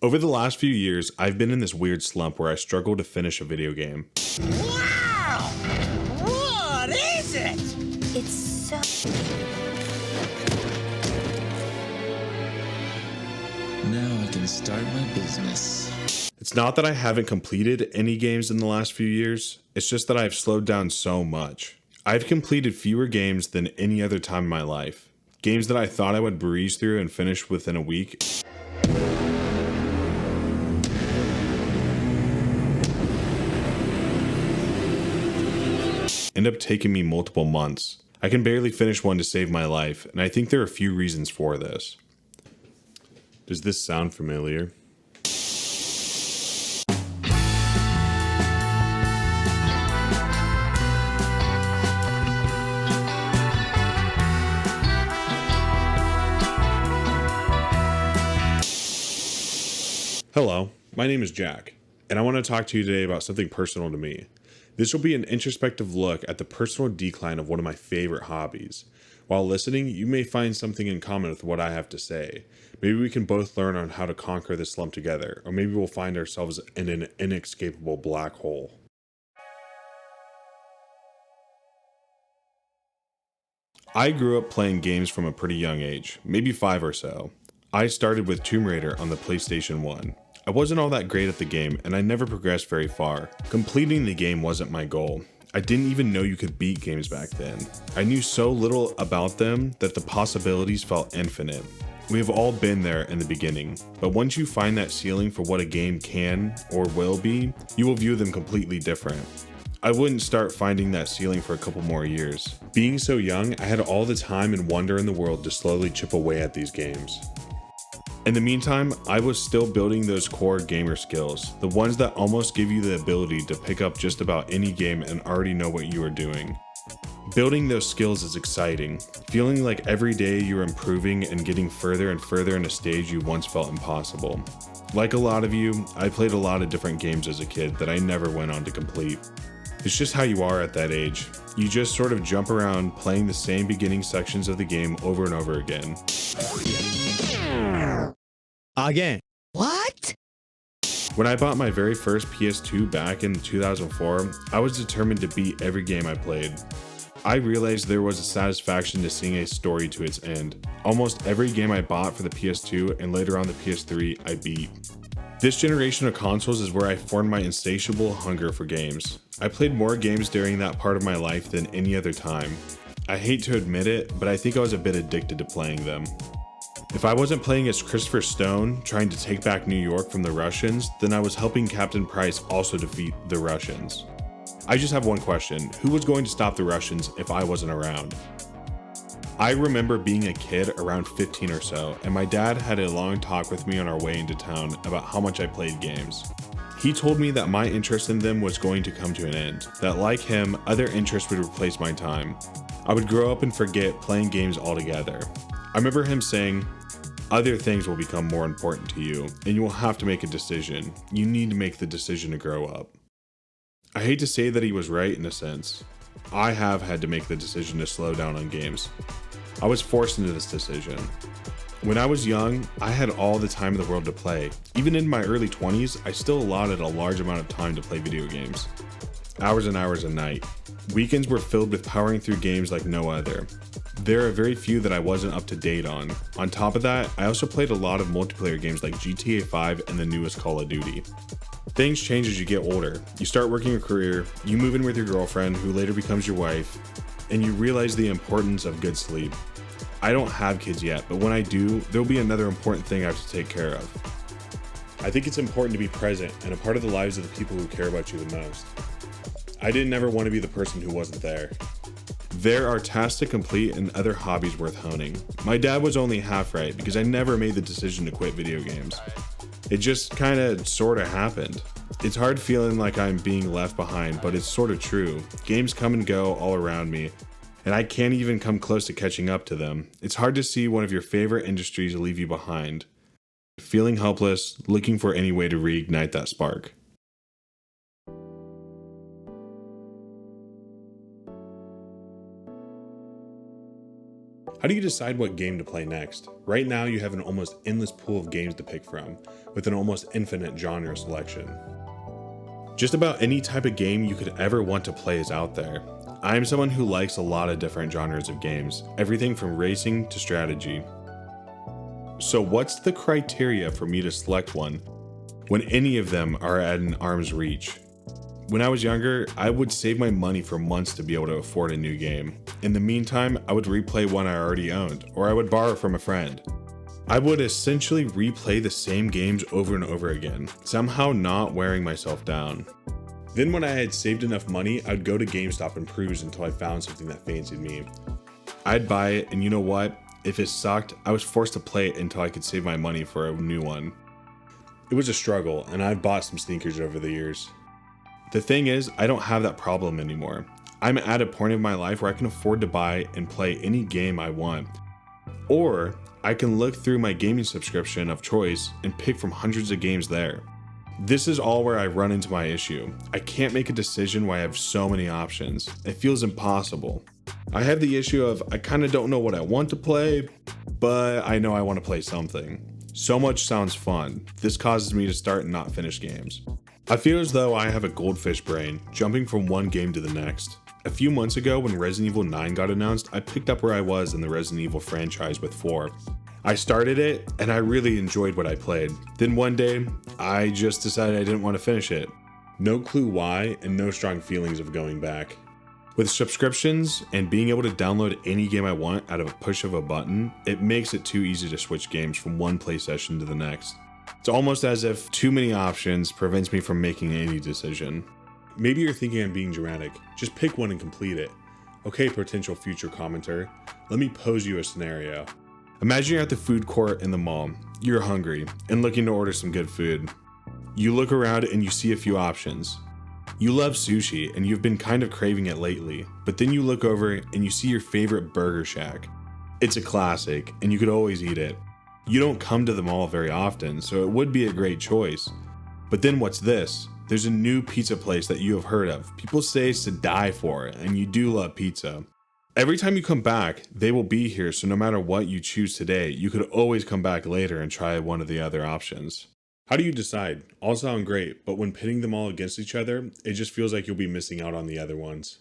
Over the last few years, I've been in this weird slump where I struggle to finish a video game. Wow! What is it? It's so... Now I can start my business. It's not that I haven't completed any games in the last few years, it's just that I've slowed down so much. I've completed fewer games than any other time in my life. Games that I thought I would breeze through and finish within a week. End up taking me multiple months. I can barely finish one to save my life, and I think there are a few reasons for this. Does this sound familiar? Hello, my name is Jack, and I want to talk to you today about something personal to me. This will be an introspective look at the personal decline of one of my favorite hobbies. While listening, you may find something in common with what I have to say. Maybe we can both learn on how to conquer this slump together, or maybe we'll find ourselves in an inescapable black hole. I grew up playing games from a pretty young age, maybe 5 or so. I started with Tomb Raider on the PlayStation 1. I wasn't all that great at the game, and I never progressed very far. Completing the game wasn't my goal. I didn't even know you could beat games back then. I knew so little about them that the possibilities felt infinite. We have all been there in the beginning, but once you find that ceiling for what a game can or will be, you will view them completely different. I wouldn't start finding that ceiling for a couple more years. Being so young, I had all the time and wonder in the world to slowly chip away at these games. In the meantime, I was still building those core gamer skills, the ones that almost give you the ability to pick up just about any game and already know what you are doing. Building those skills is exciting, feeling like every day you're improving and getting further and further in a stage you once felt impossible. Like a lot of you, I played a lot of different games as a kid that I never went on to complete. It's just how you are at that age. You just sort of jump around playing the same beginning sections of the game over and over again. Again. What? When I bought my very first PS2 back in 2004, I was determined to beat every game I played. I realized there was a satisfaction to seeing a story to its end. Almost every game I bought for the PS2 and later on the PS3, I beat. This generation of consoles is where I formed my insatiable hunger for games. I played more games during that part of my life than any other time. I hate to admit it, but I think I was a bit addicted to playing them. If I wasn't playing as Christopher Stone, trying to take back New York from the Russians, then I was helping Captain Price also defeat the Russians. I just have one question: who was going to stop the Russians if I wasn't around? I remember being a kid around 15 or so, and my dad had a long talk with me on our way into town about how much I played games. He told me that my interest in them was going to come to an end, that like him, other interests would replace my time. I would grow up and forget playing games altogether. I remember him saying, "Other things will become more important to you, and you will have to make a decision. You need to make the decision to grow up." I hate to say that he was right in a sense. I have had to make the decision to slow down on games. I was forced into this decision. When I was young, I had all the time in the world to play. Even in my early 20s, I still allotted a large amount of time to play video games. Hours and hours a night. Weekends were filled with powering through games like no other. There are very few that I wasn't up to date on. On top of that, I also played a lot of multiplayer games like GTA 5 and the newest Call of Duty. Things change as you get older. You start working a career, you move in with your girlfriend who later becomes your wife, and you realize the importance of good sleep. I don't have kids yet, but when I do, there'll be another important thing I have to take care of. I think it's important to be present and a part of the lives of the people who care about you the most. I didn't ever want to be the person who wasn't there. There are tasks to complete and other hobbies worth honing. My dad was only half right because I never made the decision to quit video games. It just kinda sorta happened. It's hard feeling like I'm being left behind, but it's sorta true. Games come and go all around me, and I can't even come close to catching up to them. It's hard to see one of your favorite industries leave you behind. Feeling helpless, looking for any way to reignite that spark. How do you decide what game to play next? Right now, you have an almost endless pool of games to pick from, with an almost infinite genre selection. Just about any type of game you could ever want to play is out there. I am someone who likes a lot of different genres of games, everything from racing to strategy. So what's the criteria for me to select one when any of them are at an arm's reach? When I was younger, I would save my money for months to be able to afford a new game. In the meantime, I would replay one I already owned, or I would borrow from a friend. I would essentially replay the same games over and over again, somehow not wearing myself down. Then when I had saved enough money, I'd go to GameStop and cruise until I found something that fancied me. I'd buy it, and you know what? If it sucked, I was forced to play it until I could save my money for a new one. It was a struggle, and I've bought some sneakers over the years. The thing is, I don't have that problem anymore. I'm at a point in my life where I can afford to buy and play any game I want. Or I can look through my gaming subscription of choice and pick from hundreds of games there. This is all where I run into my issue. I can't make a decision when I have so many options. It feels impossible. I have the issue of I kind of don't know what I want to play, but I know I want to play something. So much sounds fun. This causes me to start and not finish games. I feel as though I have a goldfish brain, jumping from one game to the next. A few months ago when Resident Evil 9 got announced, I picked up where I was in the Resident Evil franchise with 4. I started it, and I really enjoyed what I played. Then one day, I just decided I didn't want to finish it. No clue why, and no strong feelings of going back. With subscriptions and being able to download any game I want out of a push of a button, it makes it too easy to switch games from one play session to the next. It's almost as if too many options prevents me from making any decision. Maybe you're thinking I'm being dramatic. Just pick one and complete it. Okay, potential future commenter, let me pose you a scenario. Imagine you're at the food court in the mall. You're hungry and looking to order some good food. You look around and you see a few options. You love sushi and you've been kind of craving it lately, but then you look over and you see your favorite burger shack. It's a classic and you could always eat it. You don't come to the mall very often, so it would be a great choice. But then what's this? There's a new pizza place that you have heard of. People say it's to die for, and you do love pizza. Every time you come back, they will be here, so no matter what you choose today, you could always come back later and try one of the other options. How do you decide? All sound great, but when pitting them all against each other, it just feels like you'll be missing out on the other ones.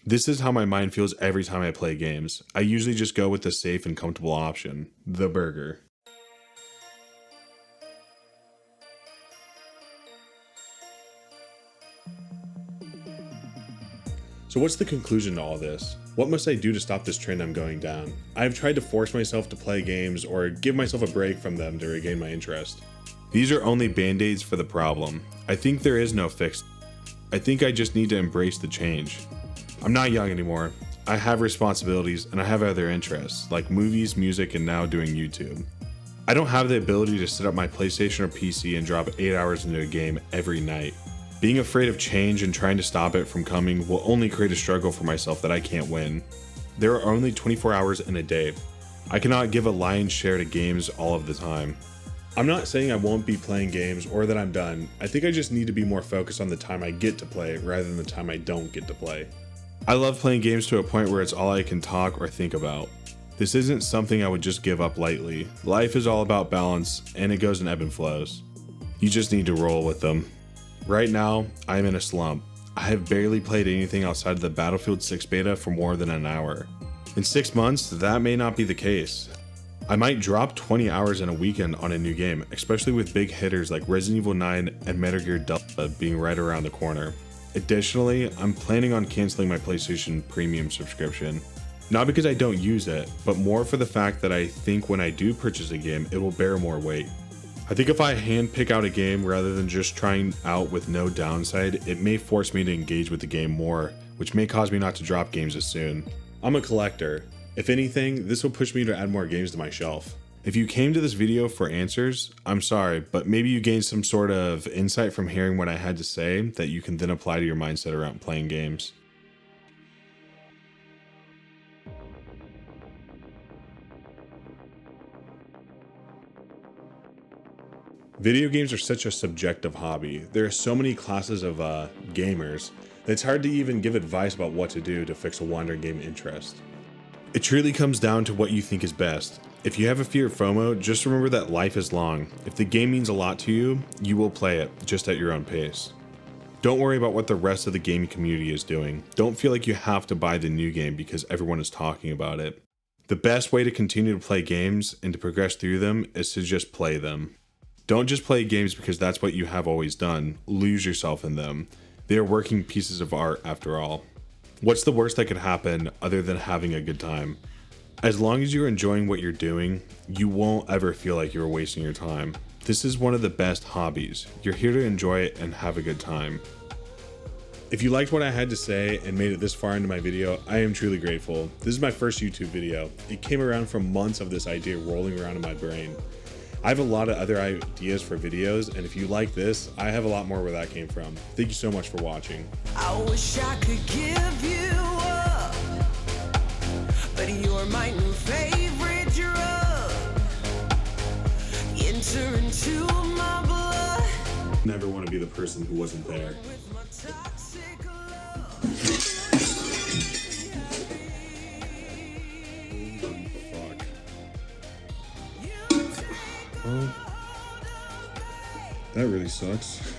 This is how my mind feels every time I play games. I usually just go with the safe and comfortable option, the burger. So what's the conclusion to all this? What must I do to stop this trend I'm going down? I've tried to force myself to play games or give myself a break from them to regain my interest. These are only band-aids for the problem. I think there is no fix. I think I just need to embrace the change. I'm not young anymore. I have responsibilities and I have other interests, like movies, music, and now doing YouTube. I don't have the ability to set up my PlayStation or PC and drop 8 hours into a game every night. Being afraid of change and trying to stop it from coming will only create a struggle for myself that I can't win. There are only 24 hours in a day. I cannot give a lion's share to games all of the time. I'm not saying I won't be playing games or that I'm done. I think I just need to be more focused on the time I get to play rather than the time I don't get to play. I love playing games to a point where it's all I can talk or think about. This isn't something I would just give up lightly. Life is all about balance and it goes in ebb and flows. You just need to roll with them. Right now, I am in a slump. I have barely played anything outside of the Battlefield 6 beta for more than an hour. In 6 months, that may not be the case. I might drop 20 hours in a weekend on a new game, especially with big hitters like Resident Evil 9 and Metal Gear Delta being right around the corner. Additionally, I'm planning on canceling my PlayStation Premium subscription. Not because I don't use it, but more for the fact that I think when I do purchase a game, it will bear more weight. I think if I hand pick out a game rather than just trying out with no downside, it may force me to engage with the game more, which may cause me not to drop games as soon. I'm a collector. If anything, this will push me to add more games to my shelf. If you came to this video for answers, I'm sorry, but maybe you gained some sort of insight from hearing what I had to say that you can then apply to your mindset around playing games. Video games are such a subjective hobby. There are so many classes of gamers that it's hard to even give advice about what to do to fix a wandering game interest. It truly comes down to what you think is best. If you have a fear of FOMO, just remember that life is long. If the game means a lot to you, you will play it, just at your own pace. Don't worry about what the rest of the gaming community is doing. Don't feel like you have to buy the new game because everyone is talking about it. The best way to continue to play games and to progress through them is to just play them. Don't just play games because that's what you have always done. Lose yourself in them. They are working pieces of art after all. What's the worst that could happen other than having a good time? As long as you're enjoying what you're doing, you won't ever feel like you're wasting your time. This is one of the best hobbies. You're here to enjoy it and have a good time. If you liked what I had to say and made it this far into my video, I am truly grateful. This is my first YouTube video. It came around from months of this idea rolling around in my brain. I have a lot of other ideas for videos, and if you like this, I have a lot more where that came from. Thank you so much for watching. I wish I could give you up, but you're my new favorite drug. Enter into my blood. Never want to be the person who wasn't there. With my toxic love. Fuck. You take Oh, that really sucks.